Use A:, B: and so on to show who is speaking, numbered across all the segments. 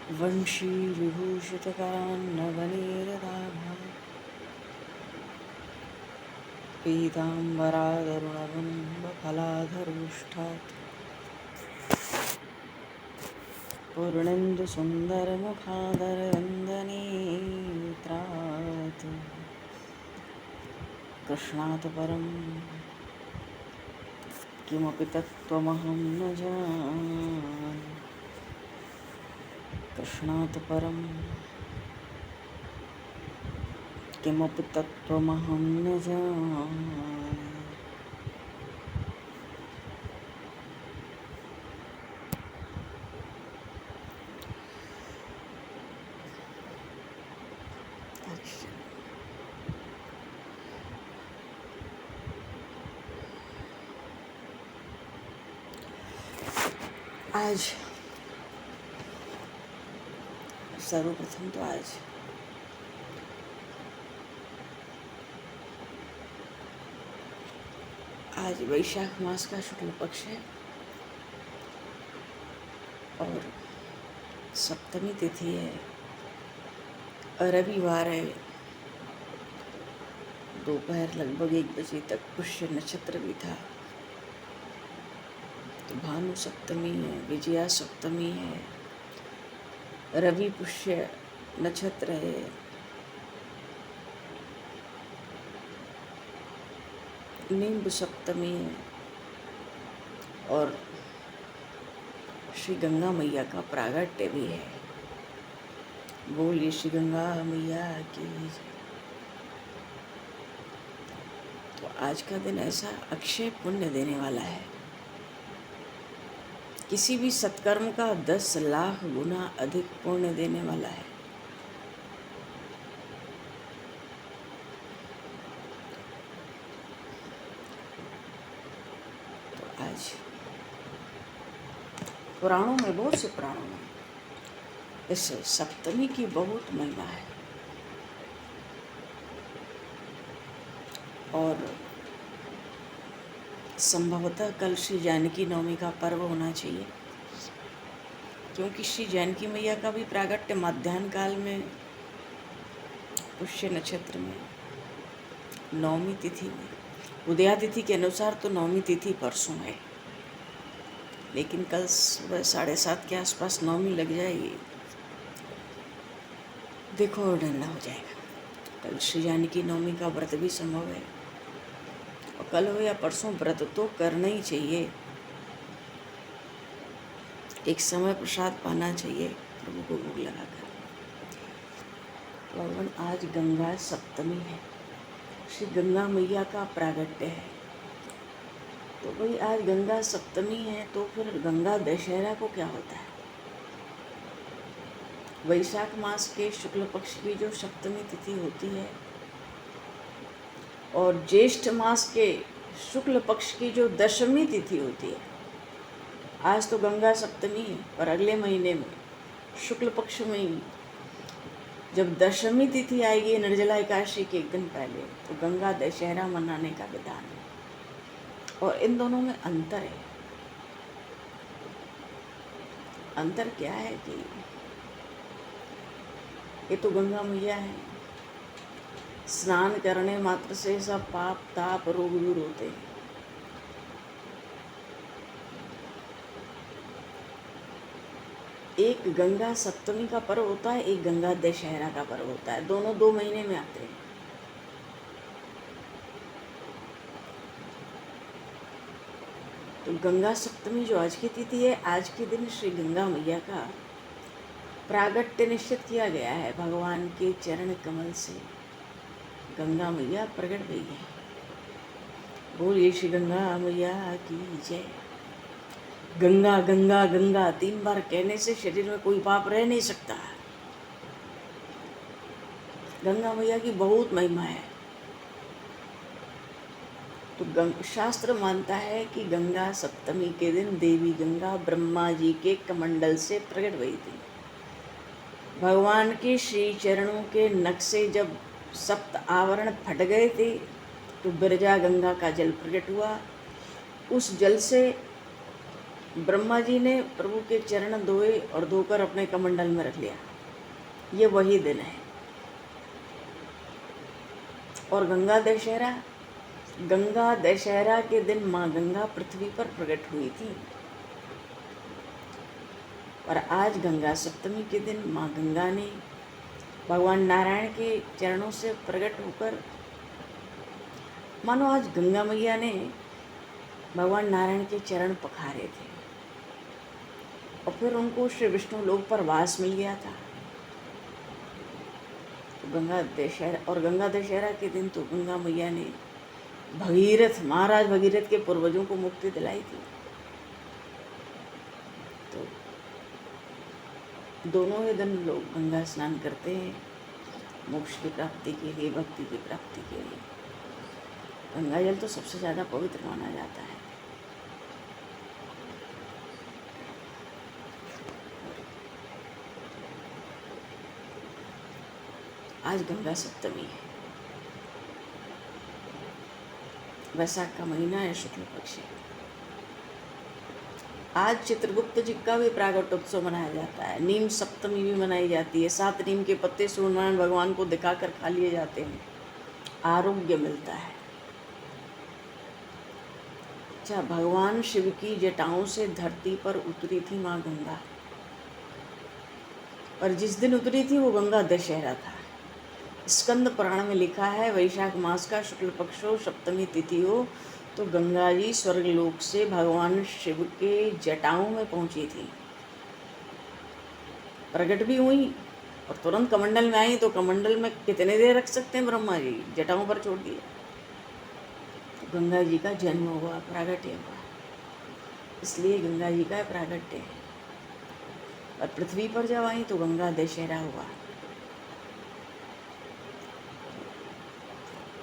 A: वंशी विभूषितकरान्नवनीरदाभा पीताम्बरादरुणबिम्बफलाधरोष्ठात् पूर्णेन्दुसुन्दरमुखादरविन्दनेत्रात् कृष्णात् परं किमपि तत्त्वमहं न जाने। कृष्णात् परं किमपि तत्त्वमहं न जाने। आज सर्वप्रथम तो आज वैशाख मास का शुक्ल पक्ष है और सप्तमी तिथि है, रविवार है। दोपहर लगभग 1 बजे तक पुष्य नक्षत्र भी था। तो भानु सप्तमी है, विजया सप्तमी है, रवि पुष्य नक्षत्र है। नींब सप्तमी है और श्री गंगा मैया का प्रागट्य भी है। बोलिए श्री गंगा मैया की। तो आज का दिन ऐसा अक्षय पुण्य देने वाला है। किसी भी सत्कर्म का 10 लाख गुना अधिक पुण्य देने वाला है। तो आज पुराणों में, बहुत से पुराणों में इस सप्तमी की बहुत महिमा है और संभवतः कल श्री जानकी नवमी का पर्व होना चाहिए, क्योंकि श्री जानकी मैया का भी प्रागट्य मध्याह्न काल में पुष्य नक्षत्र में नवमी तिथि में। उदया तिथि के अनुसार तो नवमी तिथि परसों है, लेकिन कल सुबह 7:30 के आसपास नवमी लग जाएगी। देखो और डंडा हो जाएगा। कल श्री जानकी नवमी का व्रत भी संभव है और कल हो या परसों व्रत तो करना ही चाहिए। एक समय प्रसाद पाना चाहिए प्रभु को भोग लगाकर। भगवान आज गंगा सप्तमी है, श्री गंगा मैया का प्रागट्य है। तो भाई आज गंगा सप्तमी है तो फिर गंगा दशहरा को क्या होता है? वैशाख मास के शुक्ल पक्ष की जो सप्तमी तिथि होती है और ज्येष्ठ मास के शुक्ल पक्ष की जो दशमी तिथि होती है। आज तो गंगा सप्तमी है, पर अगले महीने में शुक्ल पक्ष में ही जब दशमी तिथि आएगी, निर्जला एकादशी के 1 दिन पहले, तो गंगा दशहरा मनाने का विधान है। और इन दोनों में अंतर है। अंतर क्या है कि ये तो गंगा मैया है, स्नान करने मात्र से सब पाप ताप रोग दूर होते हैं। एक गंगा सप्तमी का पर्व होता है, एक गंगा दशहरा का पर्व होता है। दोनों 2 महीने में आते हैं। तो गंगा सप्तमी जो आज की तिथि है, आज के दिन श्री गंगा मैया का प्रागट्य निश्चित किया गया है। भगवान के चरण कमल से गंगा मैया प्रकट हुई है। बोलिए श्री गंगा मैया की जय। गंगा गंगा गंगा 3 बार कहने से शरीर में कोई पाप रह नहीं सकता। गंगा मैया की बहुत महिमा है। तो शास्त्र मानता है कि गंगा सप्तमी के दिन देवी गंगा ब्रह्मा जी के कमंडल से प्रकट हुई थी। भगवान के श्री चरणों के नक्शे जब 7 आवरण फट गए थे तो बिरजा गंगा का जल प्रकट हुआ। उस जल से ब्रह्मा जी ने प्रभु के चरण धोए और धोकर अपने कमंडल में रख लिया। ये वही दिन है। और गंगा दशहरा के दिन माँ गंगा पृथ्वी पर प्रकट हुई थी। और आज गंगा सप्तमी के दिन माँ गंगा ने भगवान नारायण के चरणों से प्रकट होकर, मानो आज गंगा मैया ने भगवान नारायण के चरण पखारे थे और फिर उनको श्री विष्णु लोक पर वास मिल गया था। तो गंगा दशहरा के दिन तो गंगा मैया ने महाराज भगीरथ के पूर्वजों को मुक्ति दिलाई थी। तो दोनों ही दिन लोग गंगा स्नान करते हैं मोक्ष की प्राप्ति के लिए, भक्ति की प्राप्ति के लिए। गंगा जल तो सबसे ज़्यादा पवित्र माना जाता है। आज गंगा सप्तमी है, वैशाख का महीना है, शुक्ल पक्ष है। आज चित्रगुप्त जी का भी प्रागट्य उत्सव मनाया जाता है। नीम सप्तमी भी मनाई जाती है। 7 नीम के पत्ते सूर्यनारायण भगवान को दिखाकर खा लिए जाते हैं, आरोग्य मिलता है। अच्छा, भगवान शिव की जटाओं से धरती पर उतरी थी माँ गंगा, और जिस दिन उतरी थी वो गंगा दशहरा था। स्कंद पुराण में लिखा है, वैशाख मास का शुक्ल पक्षो सप्तमी तिथि हो तो गंगा जी स्वर्गलोक से भगवान शिव के जटाओं में पहुंची थी, प्रकट भी हुई और तुरंत कमंडल में आई। तो कमंडल में कितने देर रख सकते हैं ब्रह्मा जी, जटाओं पर छोड़ दिया। तो गंगा जी का जन्म हुआ, प्रागट्य हुआ, इसलिए गंगा जी का प्रागट्य है। और पृथ्वी पर जब आई तो गंगा दशहरा हुआ।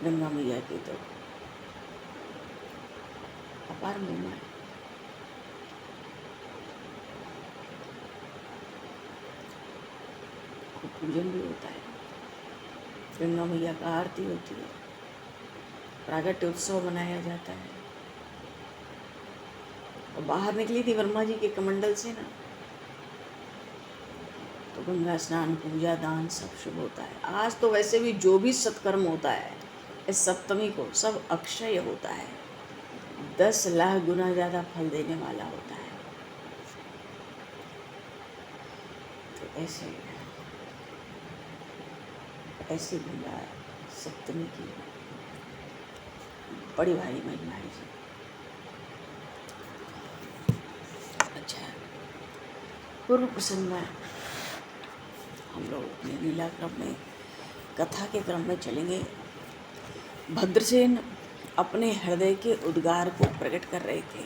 A: गंगा मैया की तो अपार महिमा है। पूजन भी होता है, गंगा मैया का आरती होती है, प्रागट्य उत्सव मनाया जाता है। और बाहर निकली थी ब्रह्मा जी के कमंडल से ना, तो गंगा स्नान, पूजा, दान सब शुभ होता है। आज तो वैसे भी जो भी सत्कर्म होता है इस सप्तमी को सब अक्षय होता है, 10 लाख गुना ज़्यादा फल देने वाला होता है। तो ऐसे गंगा सप्तमी की बड़ी भारी महिमा है जी। अच्छा, पूर्व प्रसंग में हम लोग अपने लीला क्रम में, कथा के क्रम में चलेंगे। भद्रसेन अपने हृदय के उद्गार को प्रकट कर रहे थे।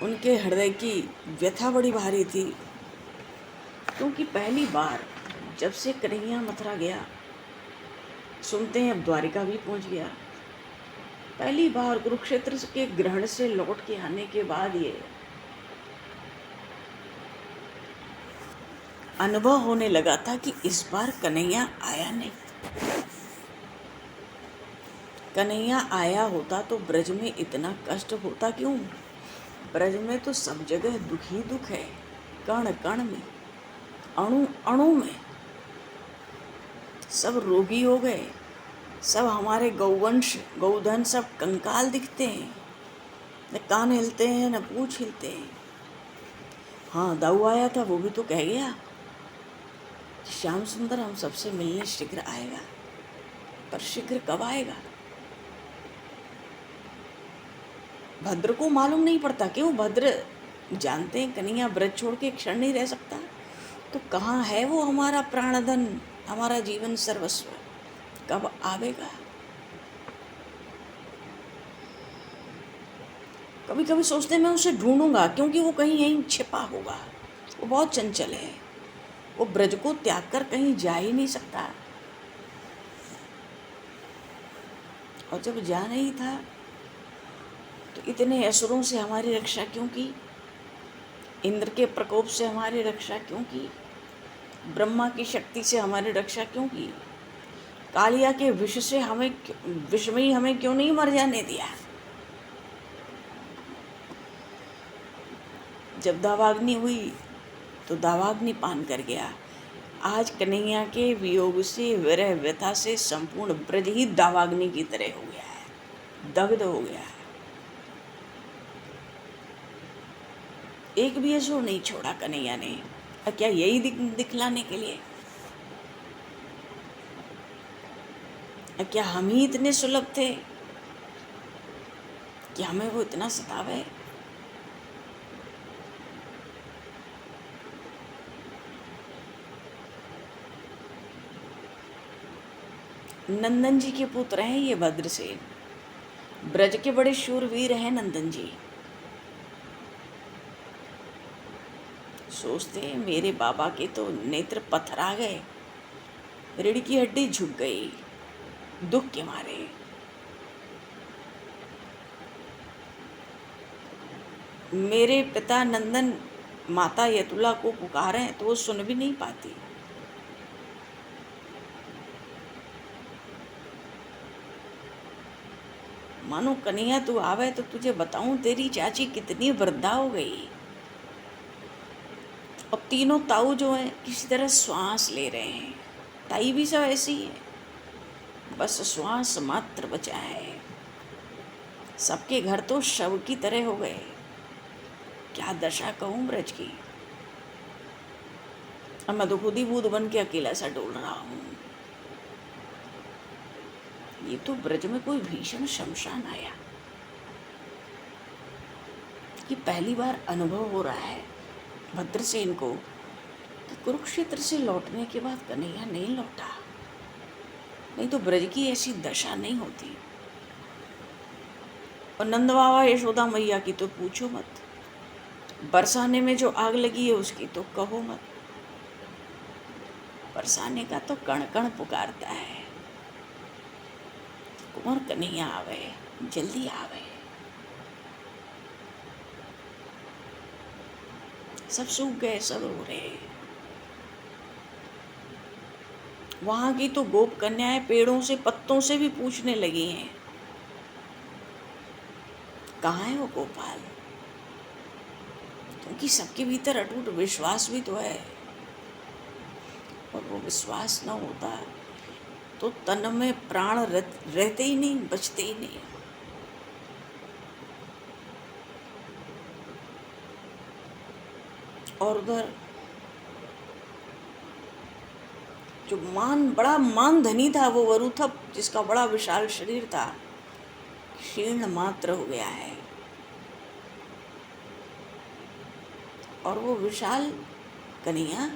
A: उनके हृदय की व्यथा बड़ी भारी थी, क्योंकि पहली बार जब से कन्हैया मथुरा गया, सुनते हैं अब द्वारिका भी पहुंच गया, पहली बार कुरुक्षेत्र के ग्रहण से लौट के आने के बाद ये अनुभव होने लगा था कि इस बार कन्हैया आया नहीं। कन्हैया आया होता तो ब्रज में इतना कष्ट होता क्यों? ब्रज में तो सब जगह दुख ही दुख है, कण कण में, अणु अणु में सब रोगी हो गए। सब हमारे गौवंश, गौधन सब कंकाल दिखते हैं, न कान हिलते हैं न पूंछ हिलते हैं। हाँ, दाऊ आया था, वो भी तो कह गया श्याम सुंदर हम सबसे मिलने शीघ्र आएगा, पर शीघ्र कब आएगा भद्र को मालूम नहीं पड़ता। क्यों? भद्र जानते हैं कन्हैया ब्रज छोड़ के एक क्षण नहीं रह सकता। तो कहाँ है वो हमारा प्राणधन, हमारा जीवन सर्वस्व, कब आवेगा? कभी कभी सोचते हैं मैं उसे ढूंढूंगा, क्योंकि वो कहीं यहीं छिपा होगा। वो बहुत चंचल है, वो ब्रज को त्याग कर कहीं जा ही नहीं सकता। और जब जा नहीं था तो इतने असुरों से हमारी रक्षा क्यों की? इंद्र के प्रकोप से हमारी रक्षा क्यों की? ब्रह्मा की शक्ति से हमारी रक्षा क्यों की? कालिया के विष से विष में ही हमें क्यों नहीं मर जाने दिया? जब दावाग्नि हुई तो दावाग्नि पान कर गया। आज कन्हैया के वियोग से, विरह व्यथा से संपूर्ण ब्रज ही दावाग्नि की तरह हो गया है, दग्ध हो गया है। एक भी असुर नहीं छोड़ा कन्हैया ने। क्या यही दिखलाने के लिए? क्या हम ही इतने सुलभ थे कि हमें वो इतना सतावे? नंदन जी के पुत्र हैं ये भद्रसेन, ब्रज के बड़े शूरवीर हैं नंदन जी। सोचते मेरे बाबा के तो नेत्र पथरा गए, रीढ़ की हड्डी झुक गई दुख के मारे। मेरे पिता नंदन माता यतुला को पुकारे तो वो सुन भी नहीं पाती। मानो कन्हैया तू आवे तो तुझे बताऊं तेरी चाची कितनी वृद्धा हो गई। अब तीनों ताऊ जो हैं किसी तरह श्वास ले रहे हैं, ताई भी सब ऐसी है, बस श्वास मात्र बचा है। सबके घर तो शव की तरह हो गए। क्या दशा कहूँ ब्रज की। अब मैं तो खुद ही बूंद बन के अकेला सा डोल रहा हूँ। ये तो ब्रज में कोई भीषण शमशान आया। ये पहली बार अनुभव हो रहा है भद्रसेन को कि कुरुक्षेत्र से लौटने के बाद कन्हैया नहीं लौटा, नहीं तो ब्रज की ऐसी दशा नहीं होती। और नंद बाबा यशोदा मैया की तो पूछो मत, बरसाने में जो आग लगी है उसकी तो कहो मत। बरसाने का तो कण कण पुकारता है, कुंवर कन्हैया आवे, जल्दी आवे। सब सूख गए, सब रो रहे। वहां की तो गोप कन्याएं पेड़ों से पत्तों से भी पूछने लगी हैं, कहाँ है वो गोपाल? क्योंकि सबके भीतर अटूट विश्वास भी तो है, और वो विश्वास न होता तो तन में प्राण रहते ही नहीं, बचते ही नहीं। और उधर जो बड़ा मान धनी था, वो वरुथप जिसका बड़ा विशाल शरीर था, क्षीण मात्र हो गया है। और वो विशाल कन्हैया,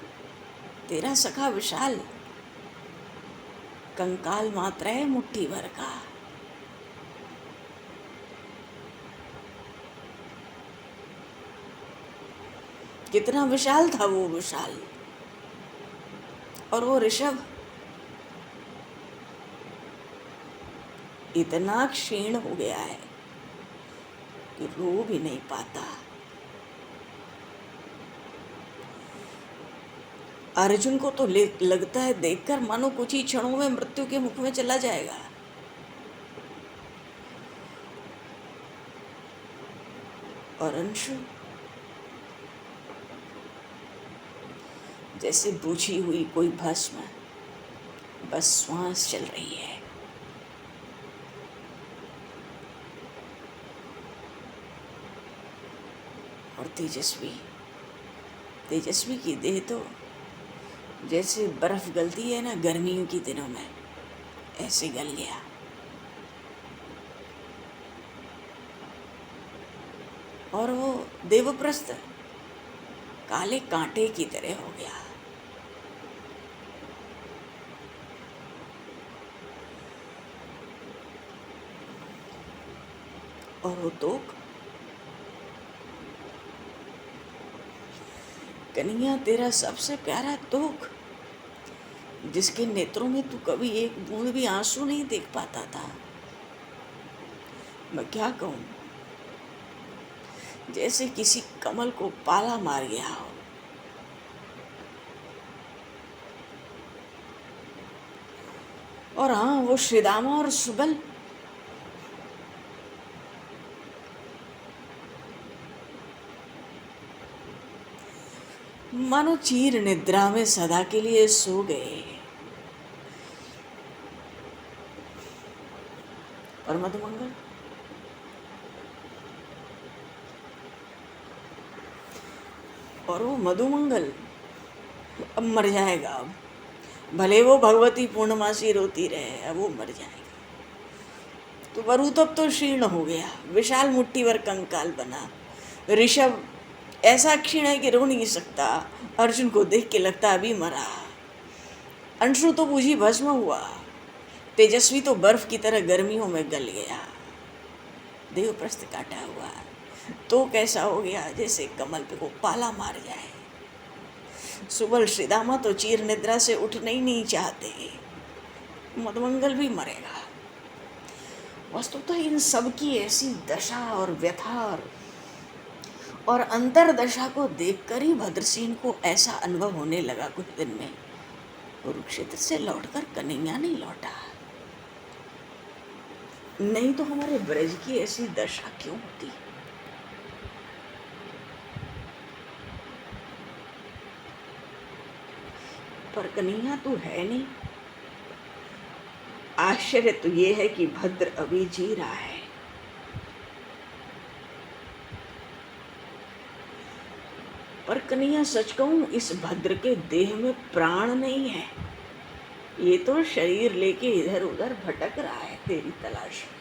A: तेरा सखा विशाल कंकाल मात्र है, मुट्ठी भर का। कितना विशाल था वो विशाल। और वो ऋषभ इतना क्षीण हो गया है कि रो भी नहीं पाता। अर्जुन को तो लगता है देखकर मानो कुछ ही क्षणों में मृत्यु के मुख में चला जाएगा। और अंशु जैसे बुझी हुई कोई भस्म, बस श्वास चल रही है। और तेजस्वी की देह तो जैसे बर्फ गलती है ना गर्मियों के दिनों में, ऐसे गल गया। और वो देवप्रस्थ काले कांटे की तरह हो गया। और वो तोक, कन्हैया तेरा सबसे प्यारा तोक, जिसके नेत्रों में तू कभी एक बूंद भी आंसू नहीं देख पाता था। मैं क्या कहूँ, जैसे किसी कमल को पाला मार गया हो। और हाँ, वो श्रीदामा और सुबल, मानो चीर निद्रा में सदा के लिए सो गए। और मधुमंगल और वो मधुमंगल अब मर जाएगा। अब भले वो भगवती पूर्णमासी रोती रहे, अब वो मर जाएगा। तो वरुतब तो शीर्ण हो गया, विशाल मुट्ठी भर कंकाल बना। ऋषभ ऐसा क्षीण है कि रो नहीं सकता। अर्जुन को देख के लगता अभी मरा। अंशु तो बुझी भस्म हुआ। तेजस्वी तो बर्फ की तरह गर्मियों में गल गया। देवप्रस्थ काटा हुआ तो कैसा हो गया जैसे कमल पे को पाला मार जाए। सुबल श्रीदामा तो चीर निद्रा से उठने ही नहीं चाहते। मधुमंगल भी मरेगा। वस्तुतः इन सब की ऐसी दशा और व्यथा और अंतरदशा को देखकर ही भद्रसेन को ऐसा अनुभव होने लगा कुछ दिन में, कुरुक्षेत्र से लौटकर कन्हैया नहीं लौटा। नहीं तो हमारे ब्रज की ऐसी दशा क्यों होती। पर कन्हैया तो है नहीं। आश्चर्य तो ये है कि भद्र अभी जी रहा है। पर कन्हैया सच कहूं, इस भद्र के देह में प्राण नहीं है। ये तो शरीर लेके इधर उधर भटक रहा है तेरी तलाश में।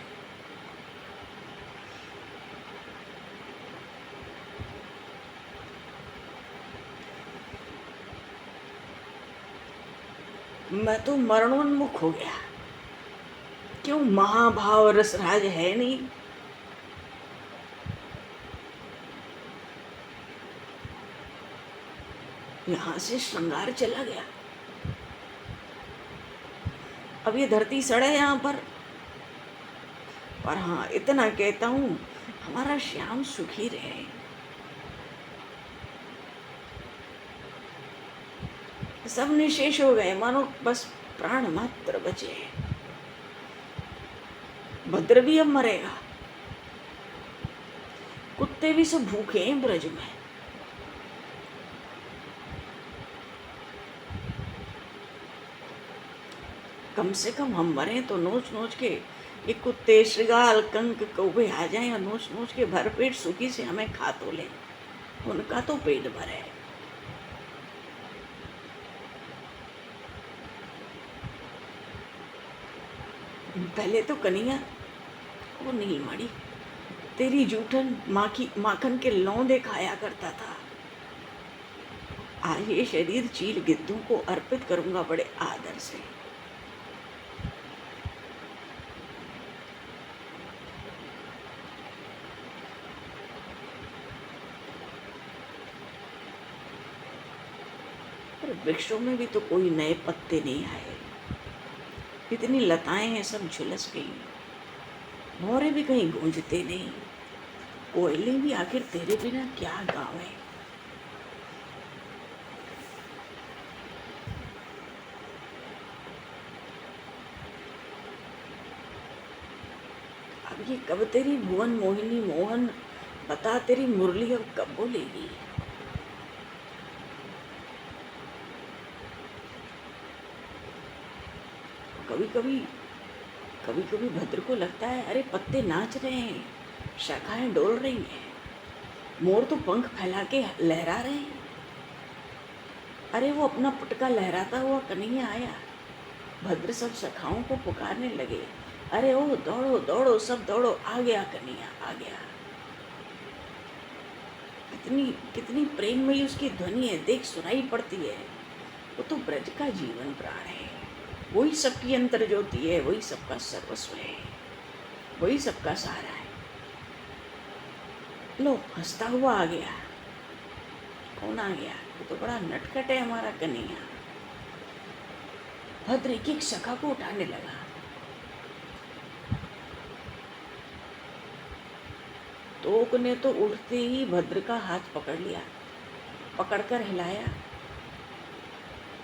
A: मैं तो मरणोन्मुख हो गया। क्यों, महाभाव रसराज है नहीं। यहां से श्रृंगार चला गया। अब ये धरती सड़े यहां पर हाँ इतना कहता हूं, हमारा श्याम सुखी रहे। सब निशेष हो गए, मानो बस प्राण मात्र बचे। भद्र भी अब मरेगा। कुत्ते भी सब भूखे हैं ब्रज में। कम से कम हम मरे तो नोच नोच के ये कुत्ते श्रृगाल कंक कौवे आ जाएं और नोच नोच के भरपेट सुखी से हमें खा तो ले। उनका तो पेट भरे। पहले तो कन्हैया वो नीलमणि तेरी जूठन माखन के लौंदे खाया करता था। आज ये शरीर चील गिद्धों को अर्पित करूंगा बड़े आदर से। पर वृक्षों में भी तो कोई नए पत्ते नहीं आए। इतनी लताएं हैं सब झुलस गई। मोरे भी कहीं गूंजते नहीं। कोयले भी आखिर तेरे बिना क्या गावे। अब ये कब तेरी भुवन मोहिनी मोहन बता, तेरी मुरली अब कब बोलेगी। कभी कभी भद्र को लगता है अरे पत्ते नाच रहे हैं, शाखाएं डोल रही हैं, मोर तो पंख फैला के लहरा रहे हैं। अरे वो अपना पुटका लहराता हुआ कन्हैया आया। भद्र सब सखाओं को पुकारने लगे, अरे ओ दौड़ो दौड़ो सब दौड़ो, आ गया कन्हैया आ गया। कितनी कितनी प्रेममयी उसकी ध्वनि है, देख सुनाई पड़ती है। वो तो ब्रज का जीवन प्राण है। वही सबकी अंतर ज्योति है, वही सबका सर्वस्व है, वही सबका सहारा है। लो हंसता हुआ आ गया। कौन आ गया? वो तो बड़ा नटखट है हमारा कन्हैया। भद्र एक एक सखा को उठाने लगा। तोक ने तो उठते ही भद्र का हाथ पकड़ लिया, पकड़कर हिलाया।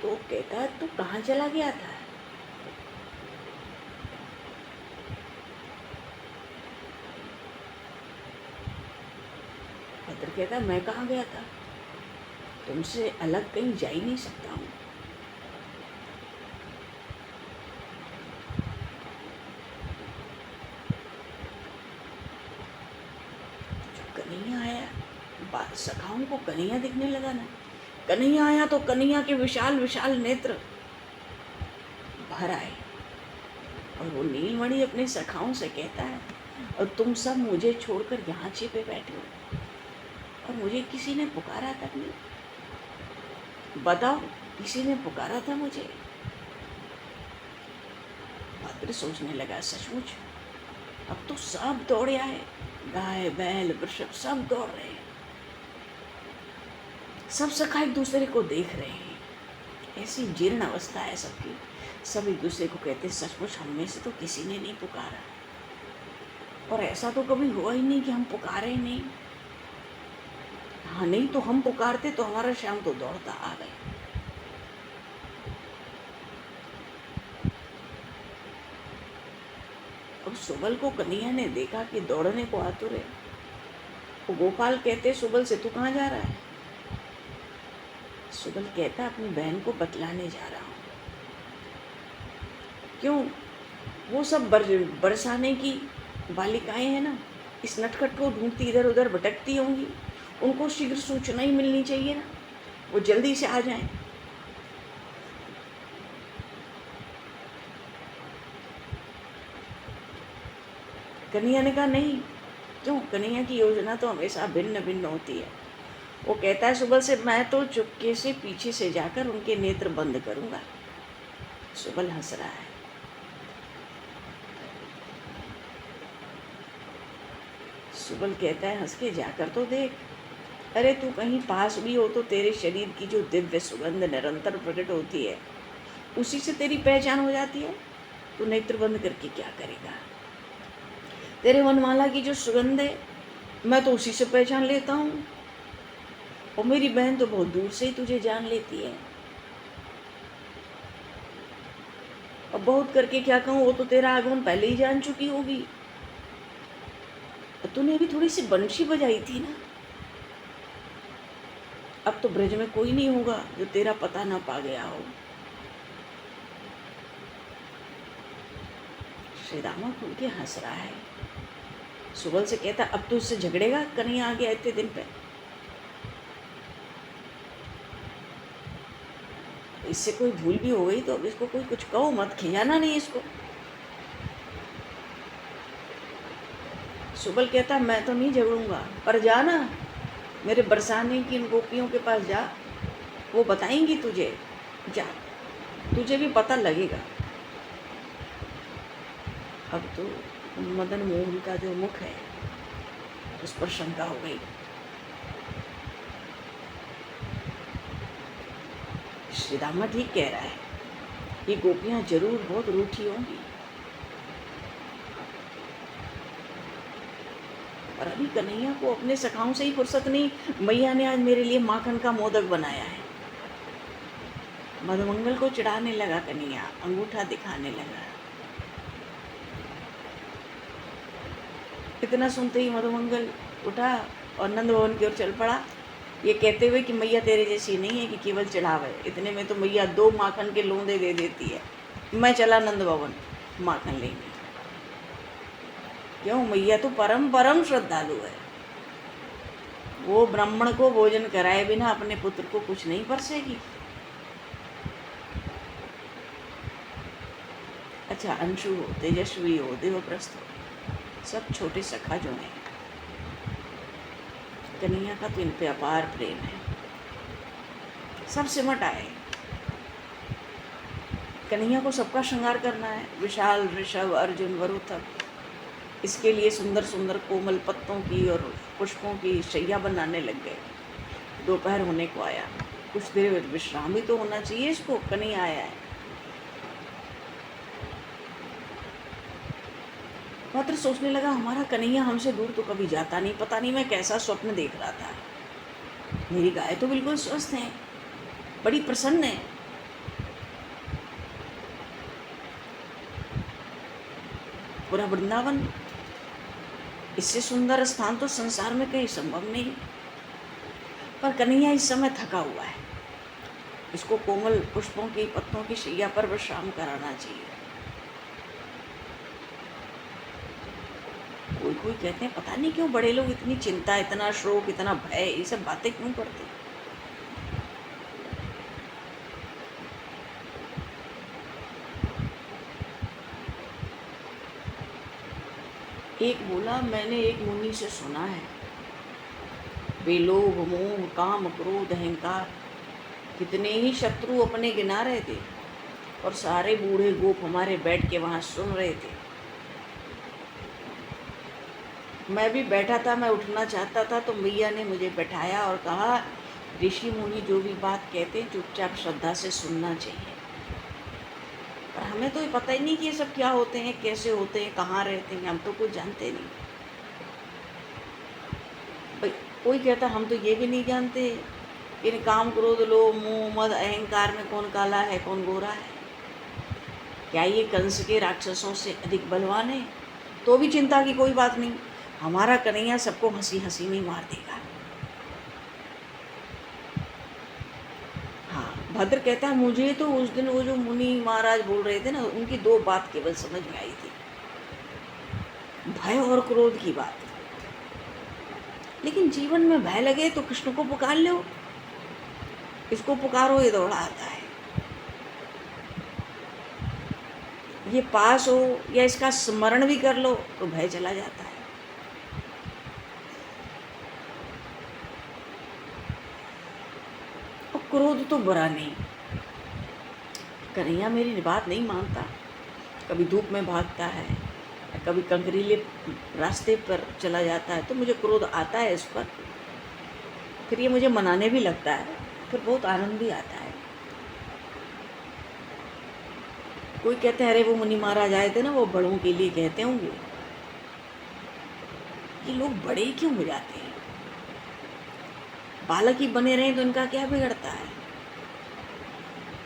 A: तो कहता है तू कहाँ चला गया था? भद्र कहता मैं कहाँ गया था? तुमसे अलग कहीं जा ही नहीं सकता हूँ। जो कन्हैया आया, सखाओं को कन्हैया दिखने लगा ना। कन्हैया आया तो कन्हैया के विशाल विशाल नेत्र भर आए और वो नीलमणि अपने सखाओं से कहता है, और तुम सब मुझे छोड़कर यहाँ छिपे बैठे हो और मुझे किसी ने पुकारा तक नहीं। बताओ, किसी ने पुकारा था मुझे? भद्र सोचने लगा, सचमुच अब तो सब दौड़े आए, गाय बैल वृषभ सब दौड़ रहे हैं, सब सखा एक दूसरे को देख रहे हैं। ऐसी जीर्ण अवस्था है सबकी, सब एक दूसरे को कहते, सचमुच हम में से तो किसी ने नहीं पुकारा, और ऐसा तो कभी हुआ ही नहीं कि हम पुकारे नहीं। हाँ, नहीं तो हम पुकारते तो हमारा श्याम तो दौड़ता आ गए। अब सुबल को कन्हैया ने देखा कि दौड़ने को आतुर है। वो गोपाल कहते, सुबल से तू कहाँ जा रहा है? सुबल कहता, अपनी बहन को बतलाने जा रहा हूँ। क्यों? वो सब बरसाने की बालिकाएं हैं ना, इस नटखट को ढूंढती इधर उधर भटकती होंगी, उनको शीघ्र सूचना ही मिलनी चाहिए ना, वो जल्दी से आ जाएं। कन्हैया ने कहा, नहीं। क्यों? कन्हैया की योजना तो हमेशा भिन्न भिन्न होती है। वो कहता है सुबल से, मैं तो चुपके से पीछे से जाकर उनके नेत्र बंद करूंगा। सुबल हंस रहा है। सुबल कहता है, हंस के जाकर तो देख। अरे तू कहीं पास भी हो तो तेरे शरीर की जो दिव्य सुगंध निरंतर प्रकट होती है, उसी से तेरी पहचान हो जाती है। तू नेत्र बंद करके क्या करेगा? तेरे वनमाला की जो सुगंध है, मैं तो उसी से पहचान लेता हूँ, और मेरी बहन तो बहुत दूर से ही तुझे जान लेती है। अब बहुत करके क्या कहूँ, वो तो तेरा आगमन पहले ही जान चुकी होगी। तूने अभी थोड़ी सी बंशी बजाई थी ना, अब तो ब्रज में कोई नहीं होगा जो तेरा पता ना पा गया हो। श्री रामा खुल के हंस रहा है। सुबल से कहता, अब तू इससे झगड़ेगा? कन्हैया आ गया इतने दिन पे, इससे कोई भूल भी हो गई तो अब इसको कोई कुछ कहो मत, खिजाना नहीं इसको। सुबल कहता, मैं तो नहीं झगड़ूंगा, पर जाना मेरे बरसाने की इन गोपियों के पास जा, वो बताएंगी तुझे, जा, तुझे भी पता लगेगा। अब तो मदन मोहन का जो मुख है उस पर शंका हो गई। श्री रामा ठीक कह रहा है, ये गोपियां जरूर बहुत रूठी होंगी, और अभी कन्हैया को अपने सखाओं से ही फुर्सत नहीं। मैया ने आज मेरे लिए माखन का मोदक बनाया है। मधुमंगल को चिढ़ाने लगा कन्हैया, अंगूठा दिखाने लगा। इतना सुनते ही मधुमंगल उठा और नंद भवन की ओर चल पड़ा, ये कहते हुए कि मैया तेरे जैसी नहीं है कि केवल चढ़ावे। इतने में तो मैया 2 माखन के लोंदे दे देती है। मैं चला नंद भवन माखन लेंगे। क्यों? मैया तो परम परम श्रद्धालु है, वो ब्राह्मण को भोजन कराए बिना अपने पुत्र को कुछ नहीं परसेगी। अच्छा, अंशु हो, तेजस्वी हो, देवप्रस्थ हो, सब छोटे सखा जो हैं, कन्हैया का तो इन पे अपार प्रेम है, सब सिमट आए। कन्हैया को सबका श्रृंगार करना है, विशाल ऋषभ अर्जुन वरुथक, इसके लिए सुंदर सुंदर कोमल पत्तों की और पुष्पों की शैया बनाने लग गए। दोपहर होने को आया, कुछ देर विश्राम भी तो होना चाहिए इसको। कन्हैया आया है। मात्र सोचने लगा, हमारा कन्हैया हमसे दूर तो कभी जाता नहीं, पता नहीं मैं कैसा स्वप्न देख रहा था। मेरी गाय तो बिल्कुल स्वस्थ है, बड़ी प्रसन्न है। पूरा वृंदावन, इससे सुंदर स्थान तो संसार में कहीं संभव नहीं। पर कन्हैया इस समय थका हुआ है, इसको कोमल पुष्पों की पत्तों की शैया पर विश्राम कराना चाहिए। कोई कोई कहते हैं पता नहीं क्यों बड़े लोग इतनी चिंता, इतना शोक, इतना भय, ये सब बातें क्यों करते हैं। एक बोला, मैंने एक मुनि से सुना है, बेलोभ मोह काम क्रोध अहंकार कितने ही शत्रु अपने गिना रहे थे और सारे बूढ़े गोप हमारे बैठ के वहां सुन रहे थे। मैं भी बैठा था, मैं उठना चाहता था तो मैया ने मुझे बैठाया और कहा, ऋषि मुनि जो भी बात कहते हैं चुपचाप श्रद्धा से सुनना चाहिए। पर हमें तो ये पता ही नहीं कि ये सब क्या होते हैं, कैसे होते हैं, कहाँ रहते हैं, हम तो कुछ जानते नहीं। भाई कोई कहता हम तो ये भी नहीं जानते इन काम क्रोध लोभ मोह मद अहंकार में कौन काला है कौन गोरा है, क्या ये कंस के राक्षसों से अधिक बलवान है? तो भी चिंता की कोई बात नहीं, हमारा कन्हैया सबको हंसी हंसी में मार देगा। हाँ, भद्र कहता है मुझे तो उस दिन वो जो मुनि महाराज बोल रहे थे ना, उनकी दो बात केवल समझ में आई थी, भय और क्रोध की बात। लेकिन जीवन में भय लगे तो कृष्ण को पुकार लो, इसको पुकारो ये दौड़ा आता है। ये पास हो या इसका स्मरण भी कर लो तो भय चला जाता है। और क्रोध तो बुरा नहीं, कन्हैया मेरी बात नहीं मानता, कभी धूप में भागता है, कभी कंकरीले रास्ते पर चला जाता है तो मुझे क्रोध आता है इस पर, फिर ये मुझे मनाने भी लगता है, फिर बहुत आनंद भी आता है। कोई कहते हैं अरे वो मुनि महाराज आए थे ना, वो बड़ों के लिए कहते होंगे। ये लोग बड़े क्यों हो जाते हैं? बालक ही बने रहे तो इनका क्या बिगड़ता है?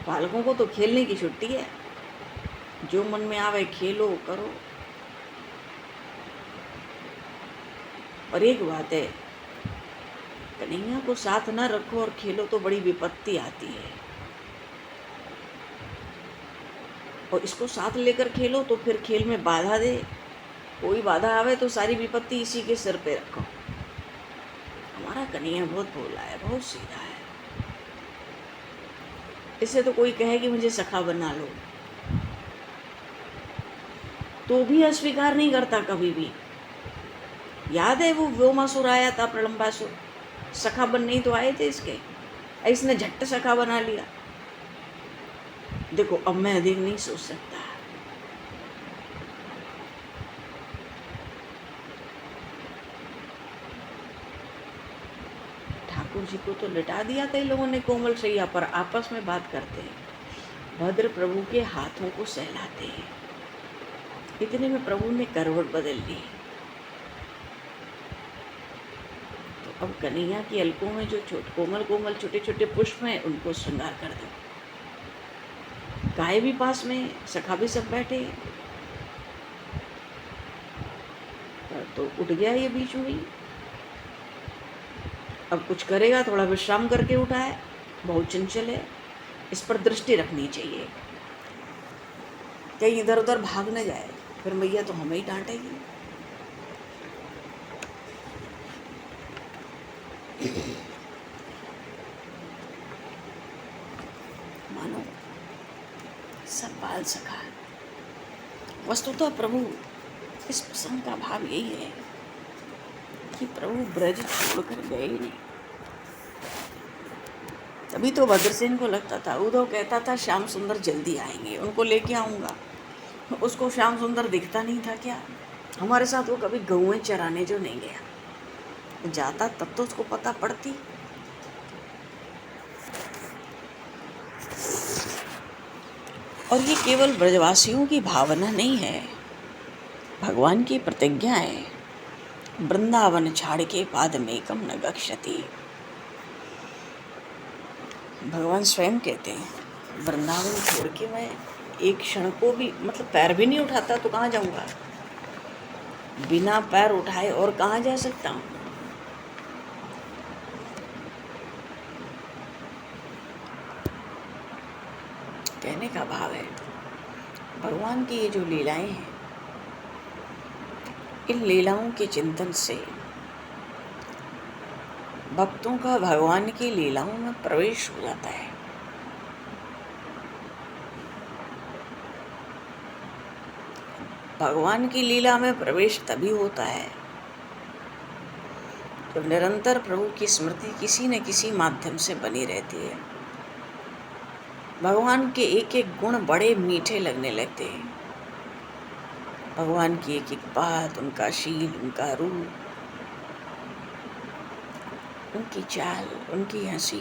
A: बालकों को तो खेलने की छुट्टी है, जो मन में आवे खेलो करो। और एक बात है, कन्हैया को साथ ना रखो और खेलो तो बड़ी विपत्ति आती है, और इसको साथ लेकर खेलो तो फिर खेल में बाधा दे, कोई बाधा आवे तो सारी विपत्ति इसी के सिर पे रखो। हमारा कन्हैया बहुत भोला है, बहुत सीधा है। इससे तो कोई कहे कि मुझे सखा बना लो तो भी अस्वीकार नहीं करता कभी भी। याद है वो व्योमासुर आया था, प्रलंबासुर, सखा बनने ही तो आए थे इसके, इसने झट्ट सखा बना लिया। देखो अब मैं अधिक नहीं सोच सकता। ठाकुर जी को तो लिटा दिया था इन लोगों ने कोमल शैया पर, आपस में बात करते हैं, भद्र प्रभु के हाथों को सहलाते हैं। इतने में प्रभु ने करवट बदल ली। तो अब कन्हैया की अलकों में जो कोमल कोमल छोटे छोटे पुष्प हैं उनको श्रृंगार कर दो। गाय भी पास में, सखा भी सब बैठे, तो उठ गया ये बीच में ही। अब कुछ करेगा, थोड़ा विश्राम करके उठा है, बहुत चंचल है, इस पर दृष्टि रखनी चाहिए, कहीं इधर उधर भाग न जाए, फिर मैया तो हमें ही डांटेगी। मानो सब बाल सखा। वस्तुतः प्रभु इस प्रसंग का भाव यही है कि प्रभु ब्रज छोड़कर गए ही नहीं। तभी तो भद्रसेन को लगता था, उद्धव कहता था श्याम सुंदर जल्दी आएंगे, उनको लेके आऊँगा। उसको श्याम सुंदर दिखता नहीं था क्या? हमारे साथ वो कभी गौएं चराने जो नहीं गया, जाता तब तो उसको पता पड़ती। और ये केवल ब्रजवासियों की भावना नहीं है, भगवान की प्रतिज्ञा है, वृंदावन छाड़ के पादमेकम न गच्छति। भगवान स्वयं कहते हैं वृंदावन छोड़ के मैं एक क्षण को भी, मतलब पैर भी नहीं उठाता तो कहाँ जाऊँगा? बिना पैर उठाए और कहाँ जा सकता हूँ? कहने का भाव है भगवान की ये जो लीलाएं हैं, इन लीलाओं के चिंतन से भक्तों का भगवान की लीलाओं में प्रवेश हो जाता है। भगवान की लीला में प्रवेश तभी होता है तो निरंतर प्रभु की स्मृति किसी न किसी माध्यम से बनी रहती है। भगवान के एक एक गुण बड़े मीठे लगने लगते हैं। भगवान की एक एक बात, उनका शील, उनका रूप, उनकी चाल, उनकी हंसी,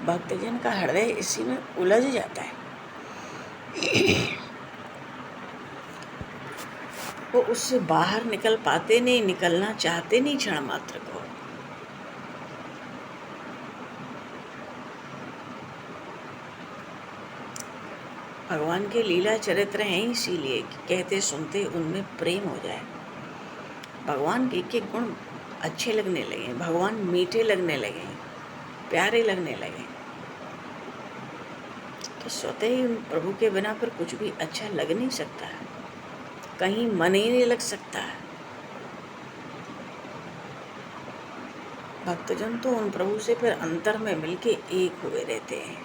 A: भक्तजन का हृदय इसी में उलझ जाता है। वो उससे बाहर निकल पाते नहीं, निकलना चाहते नहीं क्षण मात्र को। भगवान के लीला चरित्र हैं इसीलिए कि कहते सुनते उनमें प्रेम हो जाए। भगवान के एक एक गुण अच्छे लगने लगे, भगवान मीठे लगने लगे, प्यारे लगने लगे तो स्वतः ही उन प्रभु के बिना फिर कुछ भी अच्छा लग नहीं सकता, कहीं मन ही नहीं लग सकता। भक्तजन तो उन प्रभु से फिर अंतर में मिलके एक हुए रहते हैं।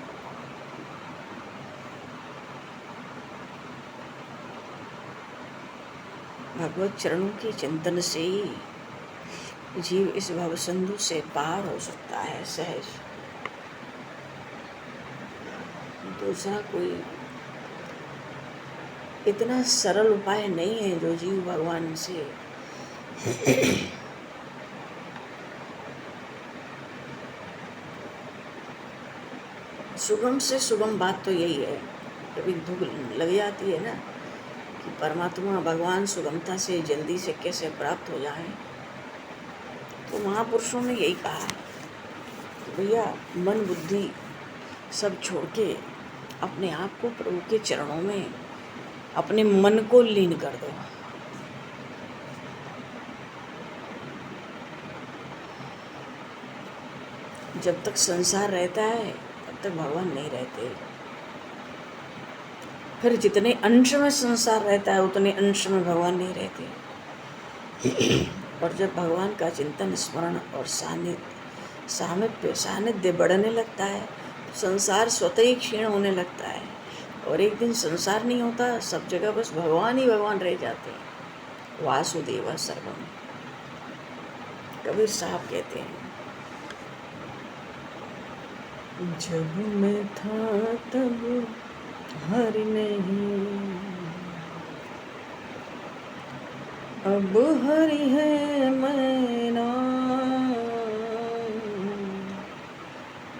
A: भगवत चरणों के चिंतन से ही जीव इस भव सिंधु से पार हो सकता है सहज। दूसरा कोई इतना सरल उपाय नहीं है जो जीव भगवान से सुगम से सुगम बात तो यही है। कभी धूप लग जाती है ना कि परमात्मा भगवान सुगमता से जल्दी से कैसे प्राप्त हो जाए, तो महापुरुषों ने यही कहा कि भैया मन बुद्धि सब छोड़ के अपने आप को प्रभु के चरणों में अपने मन को लीन कर दो। जब तक संसार रहता है तब तक भगवान नहीं रहते। फिर जितने अंश में संसार रहता है उतने अंश में भगवान नहीं रहते। और जब भगवान का चिंतन, स्मरण और सानिध्य बढ़ने लगता है तो संसार स्वतः ही क्षीण होने लगता है और एक दिन संसार नहीं होता, सब जगह बस भगवान ही भगवान रह जाते हैं। वासुदेव सर्वम कबीर साहब कहते हैं, जब मैं था तब हरि नहीं, अब हरि है मैं नाम,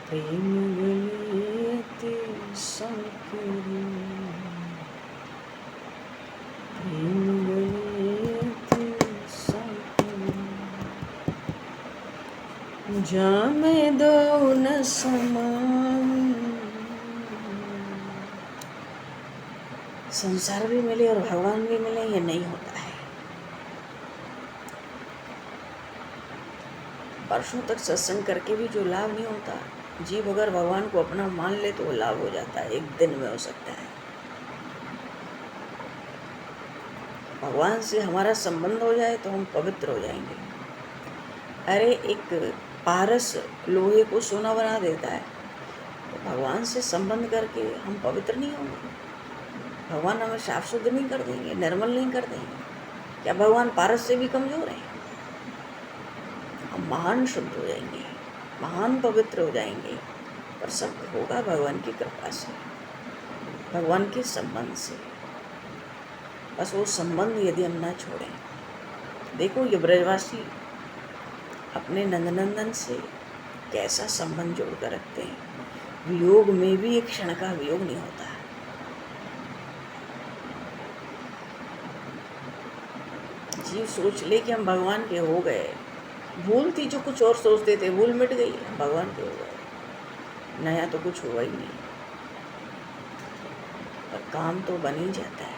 A: प्रेम गलियति संकरी, प्रेम गलियति संकरी, जामे दो न समान। संसार भी मिले और भगवान भी मिले, ये नहीं होता है। वर्षों तक सत्संग करके भी जो लाभ नहीं होता, जीव अगर भगवान को अपना मान ले तो वो लाभ हो जाता है, एक दिन में हो सकता है। भगवान से हमारा संबंध हो जाए तो हम पवित्र हो जाएंगे। अरे एक पारस लोहे को सोना बना देता है, तो भगवान से संबंध करके हम पवित्र नहीं होंगे? भगवान हमें साफ शुद्ध नहीं कर देंगे, निर्मल नहीं कर देंगे? क्या भगवान पारस से भी कमजोर हैं? हम महान शुद्ध हो जाएंगे, महान पवित्र हो जाएंगे, पर सब होगा भगवान की कृपा से, भगवान के संबंध से। बस वो संबंध यदि हम ना छोड़ें। देखो ये ब्रजवासी अपने नंदनंदन से कैसा संबंध जोड़ कर रखते हैं। वियोग में भी एक क्षण का वियोग नहीं होता। जीव सोच ले कि हम भगवान के हो गए, भूल थी जो कुछ और सोचते थे, भूल मिट गई, हम भगवान के हो गए, नया तो कुछ हुआ ही नहीं। पर काम तो बन ही जाता है।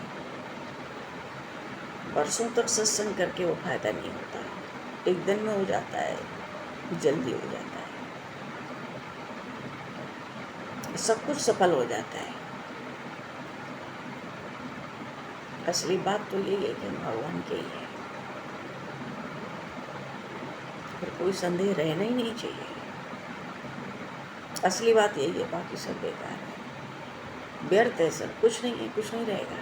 A: वर्षों तक सत्संग करके वो फायदा नहीं होता, एक दिन में हो जाता है, जल्दी हो जाता है। सब कुछ सफल हो जाता है। असली बात तो यही है कि हम भगवान के ही है, फिर कोई संदेह रहना ही नहीं चाहिए। असली बात यही है, बाकी सब बेकार है, व्यर्थ है, सब कुछ नहीं है, कुछ नहीं रहेगा।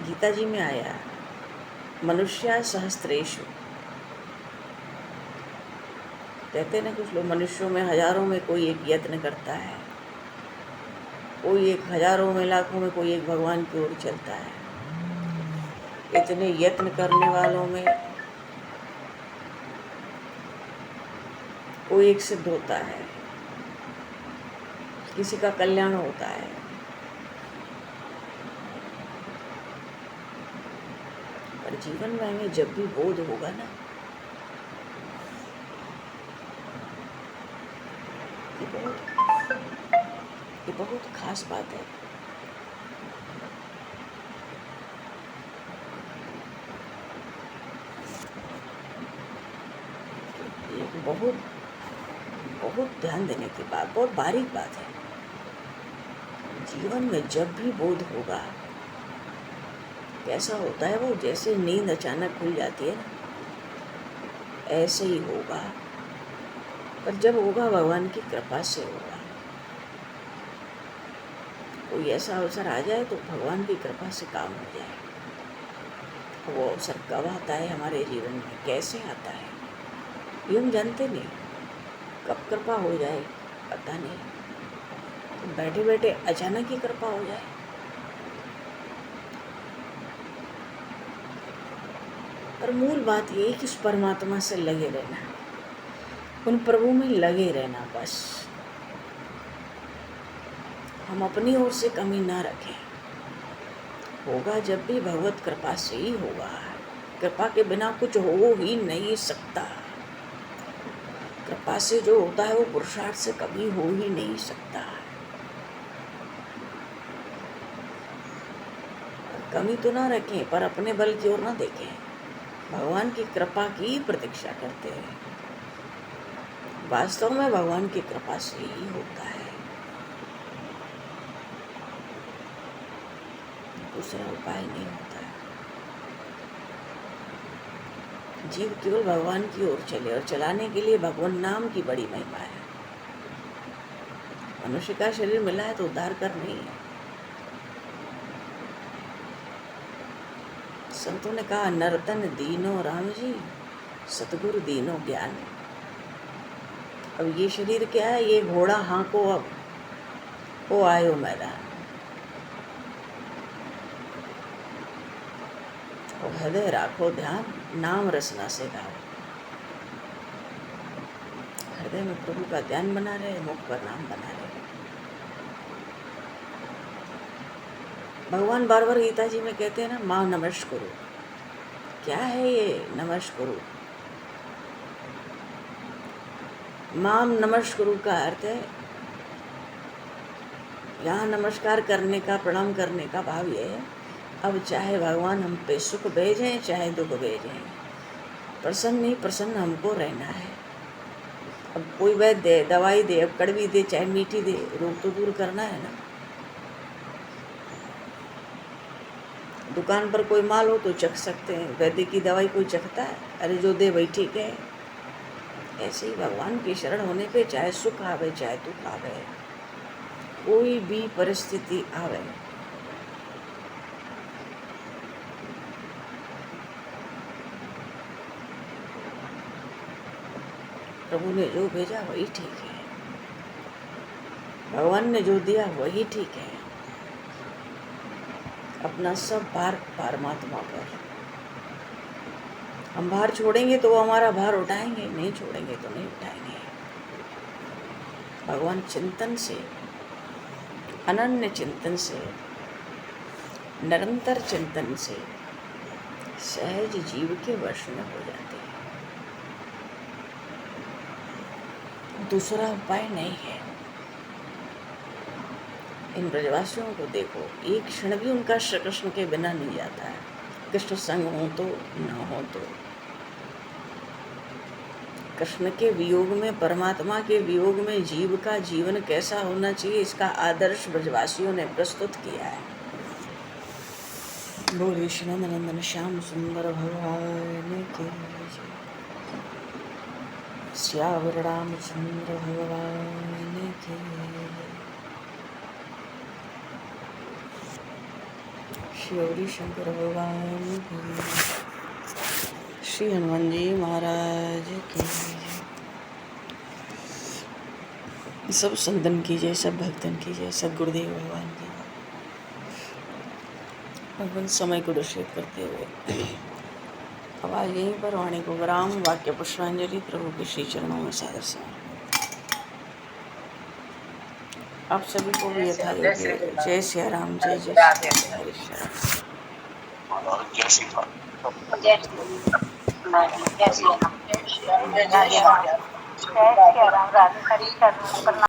A: गीता जी में आया मनुष्य सहस्त्रेषु, कहते हैं ना कुछ लोग, मनुष्यों में हजारों में कोई एक यत्न करता है, कोई एक हजारों में लाखों में कोई एक भगवान की ओर चलता है। इतने यत्न करने वालों में कोई एक सिद्ध होता है, किसी का कल्याण होता है। पर जीवन में हमें जब भी बोध होगा ना ये बहुत खास बात है। ये बहुत बहुत ध्यान देने की बात, बहुत बारीक बात है। जीवन में जब भी बोध होगा, कैसा होता है वो, जैसे नींद अचानक खुल जाती है ना, ऐसे ही होगा। पर जब होगा भगवान की कृपा से होगा। कोई ऐसा अवसर आ जाए तो भगवान की कृपा से काम हो जाए। वो अवसर कब आता है हमारे जीवन में, कैसे आता है, ये हम जानते नहीं। कब कृपा हो जाए पता नहीं, तो बैठे बैठे अचानक ही कृपा हो जाए। पर मूल बात ये है कि उस परमात्मा से लगे रहना, उन प्रभु में लगे रहना। बस हम अपनी ओर से कमी ना रखें। होगा जब भी भगवत कृपा से ही होगा। कृपा के बिना कुछ हो ही नहीं सकता। कृपा से जो होता है वो पुरुषार्थ से कभी हो ही नहीं सकता। कमी तो ना रखें, पर अपने बल की ओर ना देखें। भगवान की कृपा की प्रतीक्षा करते हैं। वास्तव में भगवान की कृपा से ही होता है, दूसरा उपाय नहीं होता है। जीव केवल भगवान की ओर चले, और चलाने के लिए भगवान नाम की बड़ी महिमा है। मनुष्य का शरीर मिला है तो उद्धार कर नहीं है। संतों ने कहा, नर्तन दीनो राम जी, सतगुरु दीनो ज्ञान। अब ये शरीर क्या है, ये घोड़ा हाँको अब वो आयो मैदान। और हृदय राखो ध्यान, नाम रसना से गाओ। हृदय में प्रभु का ध्यान बना रहे, मुख पर नाम बना रहे। भगवान बार बार गीता जी में कहते हैं ना, माँ नमस्कुरु। क्या है ये नमस्कुरु? माम नमस्कुरु का अर्थ है, यहाँ नमस्कार करने का, प्रणाम करने का भाव ये है, अब चाहे भगवान हम पे सुख भेजें चाहे दुख भेजें, प्रसन्न नहीं प्रसन्न हमको रहना है। अब कोई वैद्य दे, दवाई दे, अब कड़वी दे चाहे मीठी दे, रोग तो दूर करना है ना। दुकान पर कोई माल हो तो चख सकते हैं, वैद्य की दवाई कोई चखता है? अरे जो दे वही ठीक है। ऐसे ही भगवान की शरण होने पे चाहे सुख आवे चाहे दुख आवे, कोई भी परिस्थिति आवे, प्रभु ने जो भेजा वही ठीक है, भगवान ने जो दिया वही ठीक है। अपना सब भार परमात्मा पर। हम भार छोड़ेंगे तो वो हमारा भार उठाएंगे, नहीं छोड़ेंगे तो नहीं उठाएंगे। भगवान चिंतन से, अनन्य चिंतन से, निरंतर चिंतन से सहज जीव के वश में हो जाते हैं। दूसरा उपाय नहीं है। इन ब्रजवासियों को देखो, एक क्षण भी उनका श्री कृष्ण के बिना नहीं जाता है। कृष्ण संग हो तो न हो तो, कृष्ण के वियोग में, परमात्मा के वियोग में जीव का जीवन कैसा होना चाहिए, इसका आदर्श ब्रजवासियों ने प्रस्तुत किया है। बोले श्री नंदन श्याम सुंदर भगवान के जय। श्यावर रामचंद्र भगवान के जय। श्री शंकर भगवान की जय। श्री हनुमान जी महाराज की जय। सब संतन की जय, सब भक्तन की जय, सब गुरुदेव भगवान की जय। भगवान समय को दर्शित करते हुए अब आज यहीं पर वाणी को विराम। वाक्य पुष्पांजलि प्रभु के श्री चरणों में सादर समर्पित। आप सभी को भी यथा योग्य जय सिया राम, जय जय श्री हरि
B: जय श्री राम, राधे हरि चरण